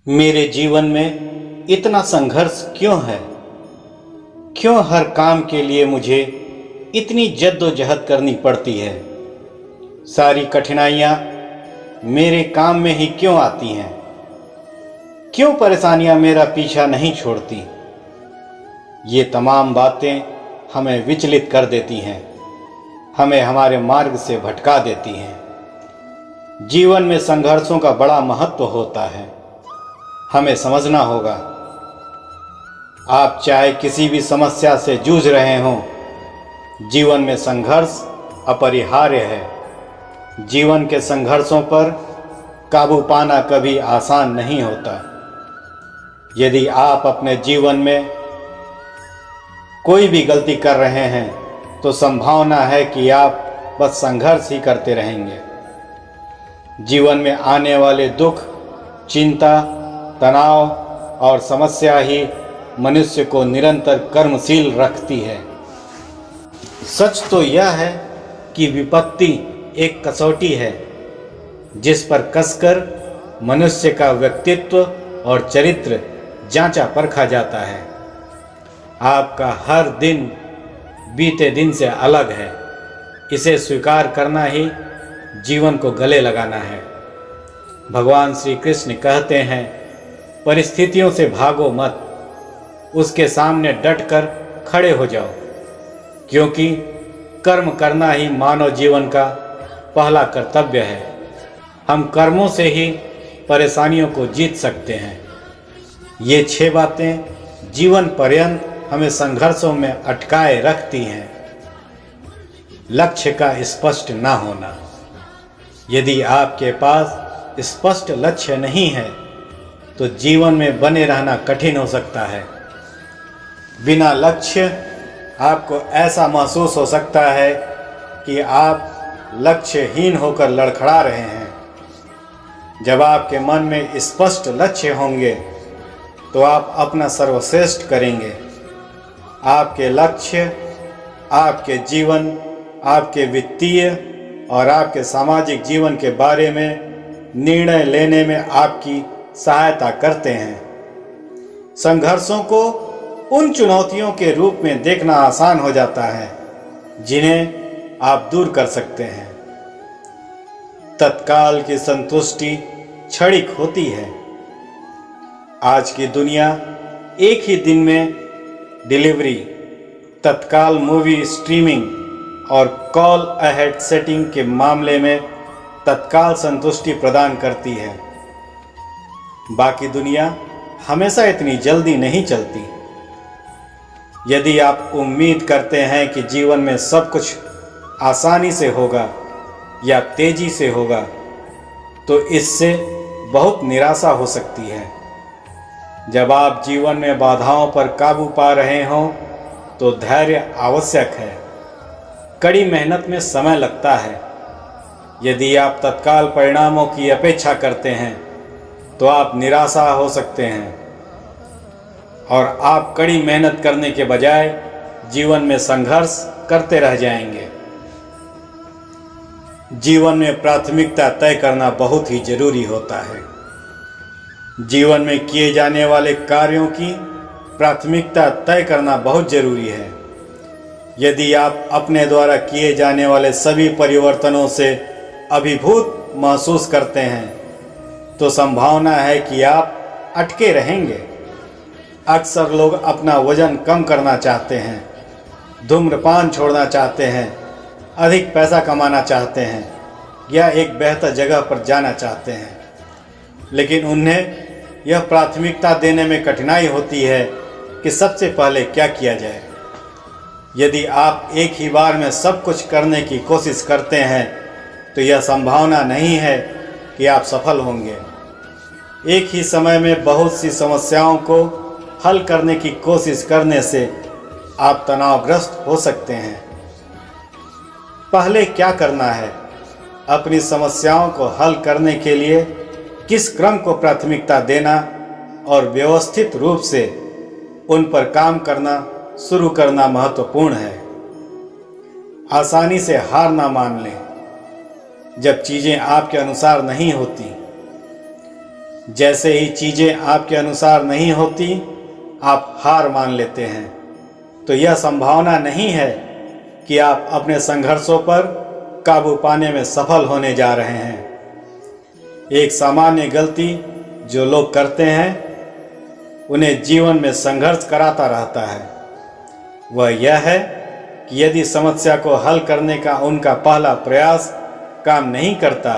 मेरे जीवन में इतना संघर्ष क्यों है? क्यों हर काम के लिए मुझे इतनी जद्दोजहद करनी पड़ती है? सारी कठिनाइयाँ मेरे काम में ही क्यों आती हैं? क्यों परेशानियाँ मेरा पीछा नहीं छोड़ती? ये तमाम बातें हमें विचलित कर देती हैं, हमें हमारे मार्ग से भटका देती हैं। जीवन में संघर्षों का बड़ा महत्व होता है, हमें समझना होगा। आप चाहे किसी भी समस्या से जूझ रहे हों, जीवन में संघर्ष अपरिहार्य है। जीवन के संघर्षों पर काबू पाना कभी आसान नहीं होता। यदि आप अपने जीवन में कोई भी गलती कर रहे हैं तो संभावना है कि आप बस संघर्ष ही करते रहेंगे। जीवन में आने वाले दुख, चिंता, तनाव और समस्या ही मनुष्य को निरंतर कर्मशील रखती है। सच तो यह है कि विपत्ति एक कसौटी है जिस पर कसकर मनुष्य का व्यक्तित्व और चरित्र जांचा परखा जाता है। आपका हर दिन बीते दिन से अलग है। इसे स्वीकार करना ही जीवन को गले लगाना है। भगवान श्री कृष्ण कहते हैं, परिस्थितियों से भागो मत, उसके सामने डटकर खड़े हो जाओ, क्योंकि कर्म करना ही मानव जीवन का पहला कर्तव्य है। हम कर्मों से ही परेशानियों को जीत सकते हैं। ये 6 बातें जीवन पर्यंत हमें संघर्षों में अटकाए रखती हैं। लक्ष्य का स्पष्ट ना होना। यदि आपके पास स्पष्ट लक्ष्य नहीं है तो जीवन में बने रहना कठिन हो सकता है। बिना लक्ष्य आपको ऐसा महसूस हो सकता है कि आप लक्ष्यहीन होकर लड़खड़ा रहे हैं। जब आपके मन में स्पष्ट लक्ष्य होंगे तो आप अपना सर्वश्रेष्ठ करेंगे। आपके लक्ष्य आपके जीवन, आपके वित्तीय और आपके सामाजिक जीवन के बारे में निर्णय लेने में आपकी सहायता करते हैं। संघर्षों को उन चुनौतियों के रूप में देखना आसान हो जाता है जिन्हें आप दूर कर सकते हैं। तत्काल की संतुष्टि क्षणिक होती है। आज की दुनिया एक ही दिन में डिलीवरी, तत्काल मूवी स्ट्रीमिंग और कॉल अहेड सेटिंग के मामले में तत्काल संतुष्टि प्रदान करती है। बाकी दुनिया हमेशा इतनी जल्दी नहीं चलती। यदि आप उम्मीद करते हैं कि जीवन में सब कुछ आसानी से होगा या तेजी से होगा तो इससे बहुत निराशा हो सकती है। जब आप जीवन में बाधाओं पर काबू पा रहे हों तो धैर्य आवश्यक है। कड़ी मेहनत में समय लगता है। यदि आप तत्काल परिणामों की अपेक्षा करते हैं तो आप निराशा हो सकते हैं और आप कड़ी मेहनत करने के बजाय जीवन में संघर्ष करते रह जाएंगे। जीवन में प्राथमिकता तय करना बहुत ही जरूरी होता है। जीवन में किए जाने वाले कार्यों की प्राथमिकता तय करना बहुत जरूरी है। यदि आप अपने द्वारा किए जाने वाले सभी परिवर्तनों से अभिभूत महसूस करते हैं तो संभावना है कि आप अटके रहेंगे। अक्सर लोग अपना वजन कम करना चाहते हैं, धूम्रपान छोड़ना चाहते हैं, अधिक पैसा कमाना चाहते हैं या एक बेहतर जगह पर जाना चाहते हैं, लेकिन उन्हें यह प्राथमिकता देने में कठिनाई होती है कि सबसे पहले क्या किया जाए। यदि आप एक ही बार में सब कुछ करने की कोशिश करते हैं तो यह संभावना नहीं है कि आप सफल होंगे। एक ही समय में बहुत सी समस्याओं को हल करने की कोशिश करने से आप तनावग्रस्त हो सकते हैं। पहले क्या करना है? अपनी समस्याओं को हल करने के लिए किस क्रम को प्राथमिकता देना और व्यवस्थित रूप से उन पर काम करना शुरू करना महत्वपूर्ण है। आसानी से हार ना मान लें जब चीज़ें आपके अनुसार नहीं होती। जैसे ही चीज़ें आपके अनुसार नहीं होती, आप हार मान लेते हैं, तो यह संभावना नहीं है कि आप अपने संघर्षों पर काबू पाने में सफल होने जा रहे हैं। एक सामान्य गलती जो लोग करते हैं, उन्हें जीवन में संघर्ष कराता रहता है, वह यह है कि यदि समस्या को हल करने का उनका पहला प्रयास काम नहीं करता,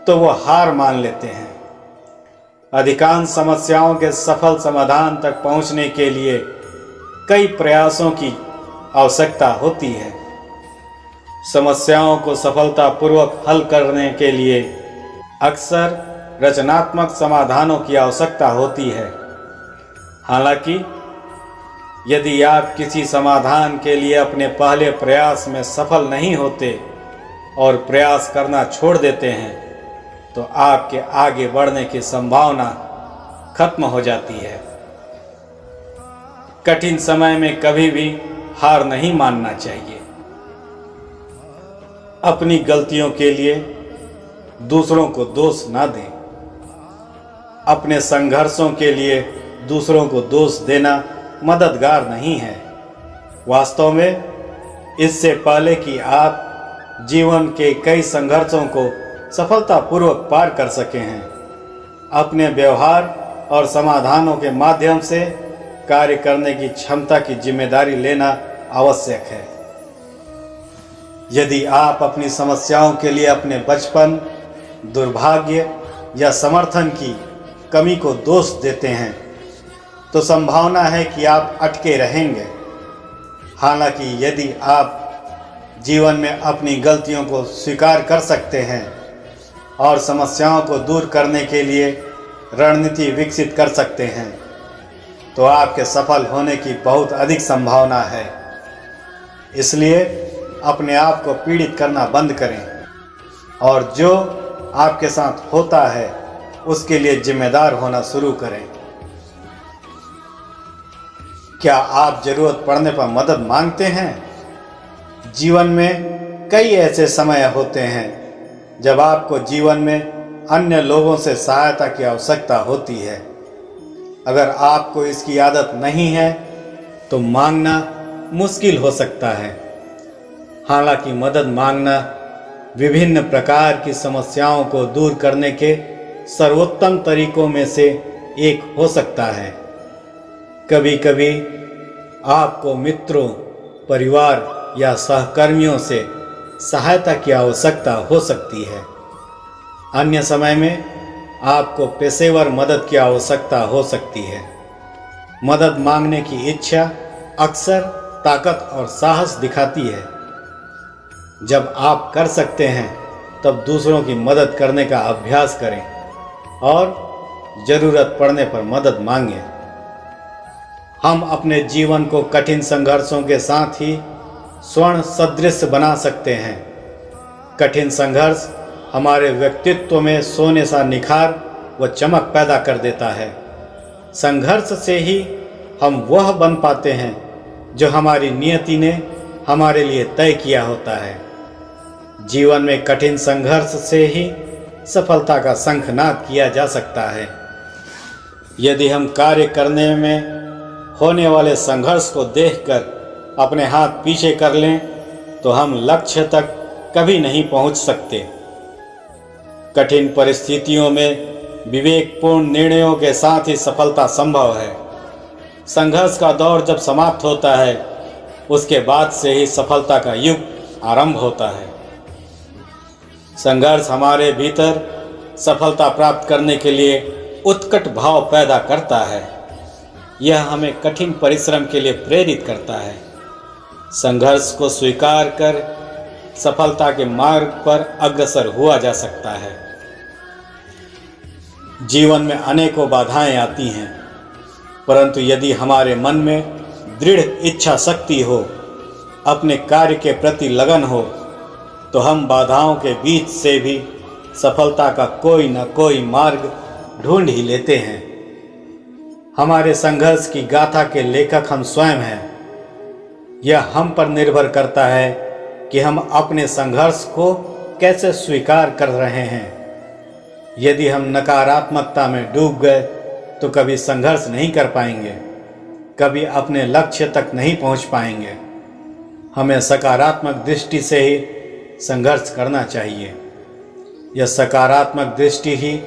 तो वो हार मान लेते हैं। अधिकांश समस्याओं के सफल समाधान तक पहुंचने के लिए कई प्रयासों की आवश्यकता होती है। समस्याओं को सफलतापूर्वक हल करने के लिए अक्सर रचनात्मक समाधानों की आवश्यकता होती है। हालांकि यदि आप किसी समाधान के लिए अपने पहले प्रयास में सफल नहीं होते और प्रयास करना छोड़ देते हैं, तो आपके आगे बढ़ने की संभावना खत्म हो जाती है। कठिन समय में कभी भी हार नहीं मानना चाहिए। अपनी गलतियों के लिए दूसरों को दोष ना दें। अपने संघर्षों के लिए दूसरों को दोष देना मददगार नहीं है। वास्तव में इससे पहले कि आप जीवन के कई संघर्षों को सफलतापूर्वक पार कर सके हैं, अपने व्यवहार और समाधानों के माध्यम से कार्य करने की क्षमता की जिम्मेदारी लेना आवश्यक है। यदि आप अपनी समस्याओं के लिए अपने बचपन, दुर्भाग्य या समर्थन की कमी को दोष देते हैं, तो संभावना है कि आप अटके रहेंगे। हालांकि यदि आप जीवन में अपनी गलतियों को स्वीकार कर सकते हैं और समस्याओं को दूर करने के लिए रणनीति विकसित कर सकते हैं, तो आपके सफल होने की बहुत अधिक संभावना है। इसलिए अपने आप को पीड़ित करना बंद करें और जो आपके साथ होता है उसके लिए जिम्मेदार होना शुरू करें। क्या आप जरूरत पड़ने पर मदद मांगते हैं? जीवन में कई ऐसे समय होते हैं जब आपको जीवन में अन्य लोगों से सहायता की आवश्यकता होती है। अगर आपको इसकी आदत नहीं है तो मांगना मुश्किल हो सकता है। हालांकि मदद मांगना विभिन्न प्रकार की समस्याओं को दूर करने के सर्वोत्तम तरीकों में से एक हो सकता है। कभी कभी आपको मित्रों, परिवार या सहकर्मियों से सहायता की आवश्यकता हो सकती है। अन्य समय में आपको पेशेवर मदद की आवश्यकता हो सकती है। मदद मांगने की इच्छा अक्सर ताकत और साहस दिखाती है। जब आप कर सकते हैं तब दूसरों की मदद करने का अभ्यास करें और ज़रूरत पड़ने पर मदद मांगें। हम अपने जीवन को कठिन संघर्षों के साथ ही स्वर्ण सदृश बना सकते हैं। कठिन संघर्ष हमारे व्यक्तित्व में सोने सा निखार व चमक पैदा कर देता है। संघर्ष से ही हम वह बन पाते हैं जो हमारी नियति ने हमारे लिए तय किया होता है। जीवन में कठिन संघर्ष से ही सफलता का शंखनाद किया जा सकता है। यदि हम कार्य करने में होने वाले संघर्ष को देखकर अपने हाथ पीछे कर लें तो हम लक्ष्य तक कभी नहीं पहुंच सकते। कठिन परिस्थितियों में विवेकपूर्ण निर्णयों के साथ ही सफलता संभव है। संघर्ष का दौर जब समाप्त होता है, उसके बाद से ही सफलता का युग आरंभ होता है। संघर्ष हमारे भीतर सफलता प्राप्त करने के लिए उत्कट भाव पैदा करता है। यह हमें कठिन परिश्रम के लिए प्रेरित करता है। संघर्ष को स्वीकार कर सफलता के मार्ग पर अग्रसर हुआ जा सकता है। जीवन में अनेकों बाधाएं आती हैं, परंतु यदि हमारे मन में दृढ़ इच्छा शक्ति हो, अपने कार्य के प्रति लगन हो, तो हम बाधाओं के बीच से भी सफलता का कोई न कोई मार्ग ढूंढ ही लेते हैं। हमारे संघर्ष की गाथा के लेखक हम स्वयं हैं। यह हम पर निर्भर करता है कि हम अपने संघर्ष को कैसे स्वीकार कर रहे हैं। यदि हम नकारात्मकता में डूब गए तो कभी संघर्ष नहीं कर पाएंगे, कभी अपने लक्ष्य तक नहीं पहुंच पाएंगे। हमें सकारात्मक दृष्टि से ही संघर्ष करना चाहिए। यह सकारात्मक दृष्टि ही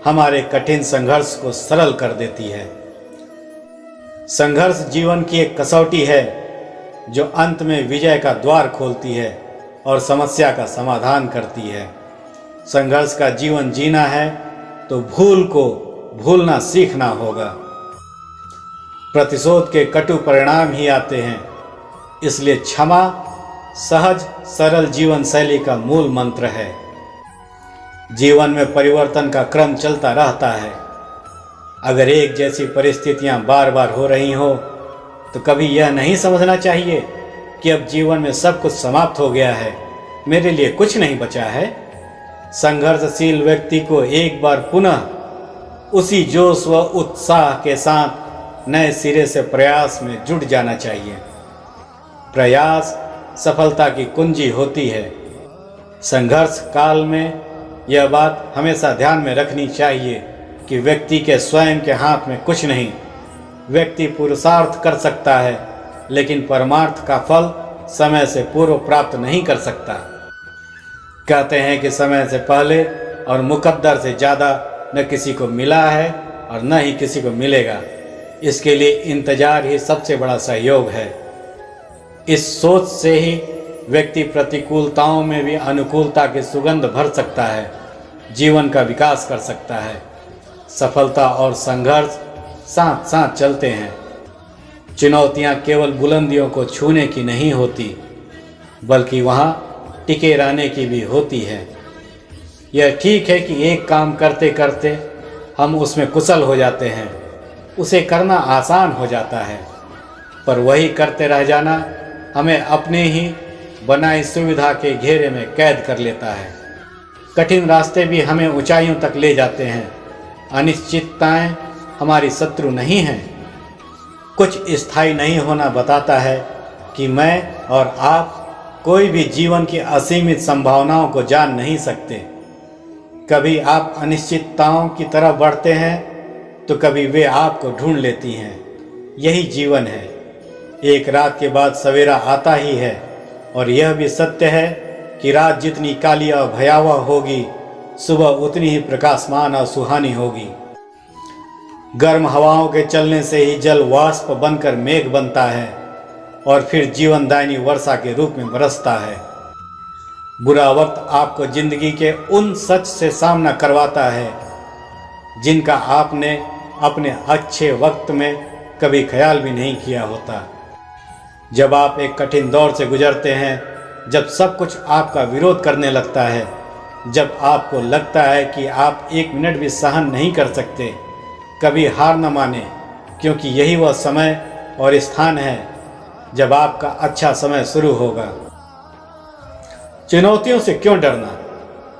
हमारे कठिन संघर्ष को सरल कर देती है। संघर्ष जीवन की एक कसौटी है जो अंत में विजय का द्वार खोलती है और समस्या का समाधान करती है। संघर्ष का जीवन जीना है तो भूल को भूलना सीखना होगा। प्रतिशोध के कटु परिणाम ही आते हैं, इसलिए क्षमा सहज सरल जीवन शैली का मूल मंत्र है। जीवन में परिवर्तन का क्रम चलता रहता है। अगर एक जैसी परिस्थितियां बार बार हो रही हो तो कभी यह नहीं समझना चाहिए कि अब जीवन में सब कुछ समाप्त हो गया है, मेरे लिए कुछ नहीं बचा है। संघर्षशील व्यक्ति को एक बार पुनः उसी जोश व उत्साह के साथ नए सिरे से प्रयास में जुट जाना चाहिए। प्रयास सफलता की कुंजी होती है। संघर्ष काल में यह बात हमेशा ध्यान में रखनी चाहिए कि व्यक्ति के स्वयं के हाथ में कुछ नहीं। व्यक्ति पुरुषार्थ कर सकता है, लेकिन परमार्थ का फल समय से पूर्व प्राप्त नहीं कर सकता। कहते हैं कि समय से पहले और मुकद्दर से ज़्यादा न किसी को मिला है और न ही किसी को मिलेगा। इसके लिए इंतजार ही सबसे बड़ा सहयोग है। इस सोच से ही व्यक्ति प्रतिकूलताओं में भी अनुकूलता की सुगंध भर सकता है, जीवन का विकास कर सकता है। सफलता और संघर्ष साथ साथ चलते हैं। चुनौतियां केवल बुलंदियों को छूने की नहीं होती, बल्कि वहां टिके रहने की भी होती है। यह ठीक है कि एक काम करते करते हम उसमें कुशल हो जाते हैं, उसे करना आसान हो जाता है, पर वही करते रह जाना हमें अपने ही बनाई सुविधा के घेरे में कैद कर लेता है। कठिन रास्ते भी हमें ऊंचाइयों तक ले जाते हैं। अनिश्चितताएं हमारी शत्रु नहीं हैं। कुछ स्थायी नहीं होना बताता है कि मैं और आप कोई भी जीवन की असीमित संभावनाओं को जान नहीं सकते। कभी आप अनिश्चितताओं की तरफ बढ़ते हैं तो कभी वे आपको ढूंढ लेती हैं। यही जीवन है। एक रात के बाद सवेरा आता ही है, और यह भी सत्य है कि रात जितनी काली और भयावह होगी, सुबह उतनी ही प्रकाशमान और सुहानी होगी। गर्म हवाओं के चलने से ही जल वाष्प बनकर मेघ बनता है और फिर जीवनदायिनी वर्षा के रूप में बरसता है। बुरा वक्त आपको जिंदगी के उन सच से सामना करवाता है जिनका आपने अपने अच्छे वक्त में कभी ख्याल भी नहीं किया होता। जब आप एक कठिन दौर से गुजरते हैं, जब सब कुछ आपका विरोध करने लगता है, जब आपको लगता है कि आप एक मिनट भी सहन नहीं कर सकते, कभी हार न माने, क्योंकि यही वह समय और स्थान है जब आपका अच्छा समय शुरू होगा। चुनौतियों से क्यों डरना?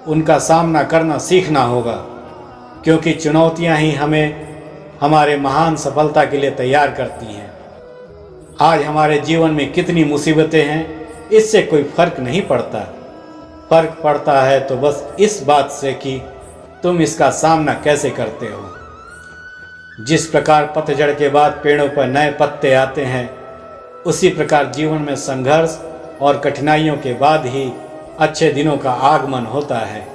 उनका सामना करना सीखना होगा, क्योंकि चुनौतियां ही हमें हमारे महान सफलता के लिए तैयार करती हैं। आज हमारे जीवन में कितनी मुसीबतें हैं, इससे कोई फर्क नहीं पड़ता। फर्क पड़ता है तो बस इस बात से कि तुम इसका सामना कैसे करते हो। जिस प्रकार पतझड़ के बाद पेड़ों पर नए पत्ते आते हैं, उसी प्रकार जीवन में संघर्ष और कठिनाइयों के बाद ही अच्छे दिनों का आगमन होता है।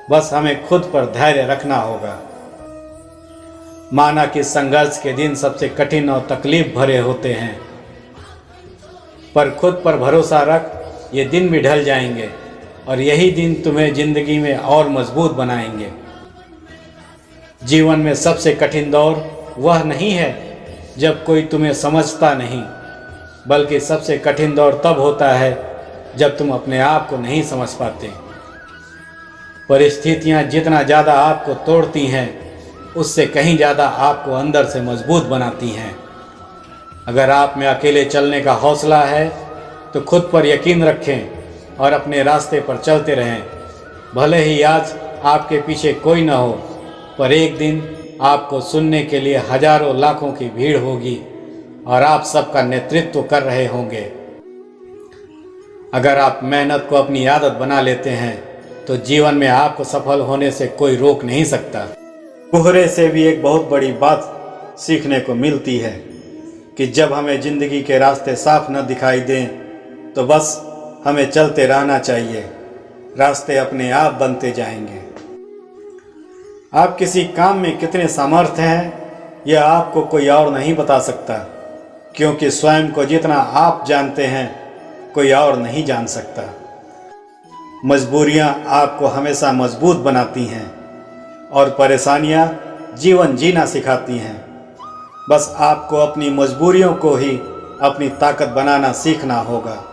बस हमें खुद पर धैर्य रखना होगा। माना कि संघर्ष के दिन सबसे कठिन और तकलीफ भरे होते हैं, पर खुद पर भरोसा रख, ये दिन भी ढल जाएंगे और यही दिन तुम्हें जिंदगी में और मजबूत बनाएंगे। जीवन में सबसे कठिन दौर वह नहीं है जब कोई तुम्हें समझता नहीं, बल्कि सबसे कठिन दौर तब होता है जब तुम अपने आप को नहीं समझ पाते। परिस्थितियां जितना ज़्यादा आपको तोड़ती हैं, उससे कहीं ज़्यादा आपको अंदर से मजबूत बनाती हैं। अगर आप में अकेले चलने का हौसला है तो खुद पर यकीन रखें और अपने रास्ते पर चलते रहें। भले ही आज आपके पीछे कोई न हो, पर एक दिन आपको सुनने के लिए हजारों लाखों की भीड़ होगी और आप सबका नेतृत्व कर रहे होंगे। अगर आप मेहनत को अपनी आदत बना लेते हैं तो जीवन में आपको सफल होने से कोई रोक नहीं सकता। कोहरे से भी एक बहुत बड़ी बात सीखने को मिलती है कि जब हमें जिंदगी के रास्ते साफ न दिखाई दें तो बस हमें चलते रहना चाहिए, रास्ते अपने आप बनते जाएंगे। आप किसी काम में कितने समर्थ हैं यह आपको कोई और नहीं बता सकता, क्योंकि स्वयं को जितना आप जानते हैं कोई और नहीं जान सकता। मजबूरियां आपको हमेशा मजबूत बनाती हैं और परेशानियां जीवन जीना सिखाती हैं। बस आपको अपनी मजबूरियों को ही अपनी ताकत बनाना सीखना होगा।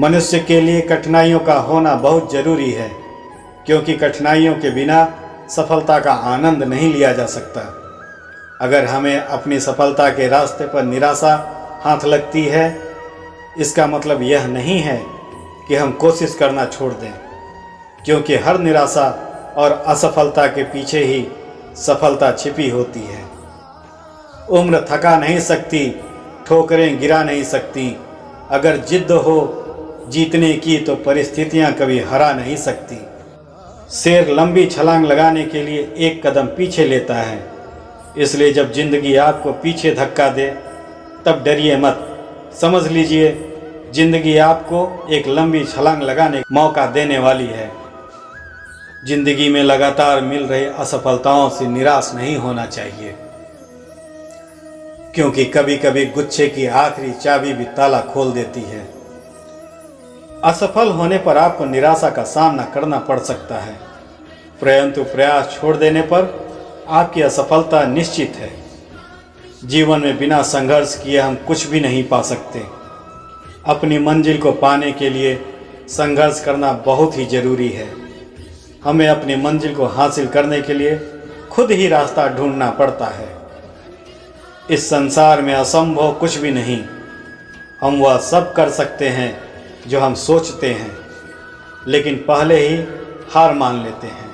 मनुष्य के लिए कठिनाइयों का होना बहुत जरूरी है, क्योंकि कठिनाइयों के बिना सफलता का आनंद नहीं लिया जा सकता। अगर हमें अपनी सफलता के रास्ते पर निराशा हाथ लगती है, इसका मतलब यह नहीं है कि हम कोशिश करना छोड़ दें, क्योंकि हर निराशा और असफलता के पीछे ही सफलता छिपी होती है। उम्र थका नहीं सकती, ठोकरें गिरा नहीं सकती। अगर जिद्द हो जीतने की तो परिस्थितियां कभी हरा नहीं सकती। शेर लंबी छलांग लगाने के लिए एक कदम पीछे लेता है, इसलिए जब जिंदगी आपको पीछे धक्का दे तब डरिए मत। समझ लीजिए जिंदगी आपको एक लंबी छलांग लगाने का मौका देने वाली है। जिंदगी में लगातार मिल रही असफलताओं से निराश नहीं होना चाहिए, क्योंकि कभी कभी गुच्छे की आखिरी चाबी भी ताला खोल देती है। असफल होने पर आपको निराशा का सामना करना पड़ सकता है, परंतु प्रयास छोड़ देने पर आपकी असफलता निश्चित है। जीवन में बिना संघर्ष किए हम कुछ भी नहीं पा सकते। अपनी मंजिल को पाने के लिए संघर्ष करना बहुत ही जरूरी है। हमें अपनी मंजिल को हासिल करने के लिए खुद ही रास्ता ढूंढना पड़ता है। इस संसार में असंभव कुछ भी नहीं। हम वह सब कर सकते हैं जो हम सोचते हैं, लेकिन पहले ही हार मान लेते हैं।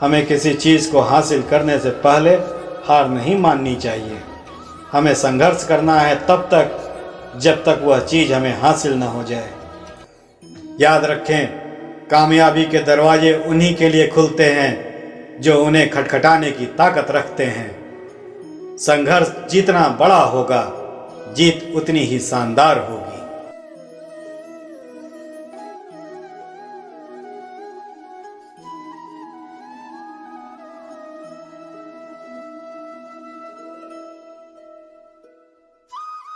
हमें किसी चीज़ को हासिल करने से पहले हार नहीं माननी चाहिए। हमें संघर्ष करना है तब तक जब तक वह चीज़ हमें हासिल न हो जाए। याद रखें, कामयाबी के दरवाजे उन्हीं के लिए खुलते हैं जो उन्हें खटखटाने की ताकत रखते हैं। संघर्ष जितना बड़ा होगा, जीत उतनी ही शानदार होगी।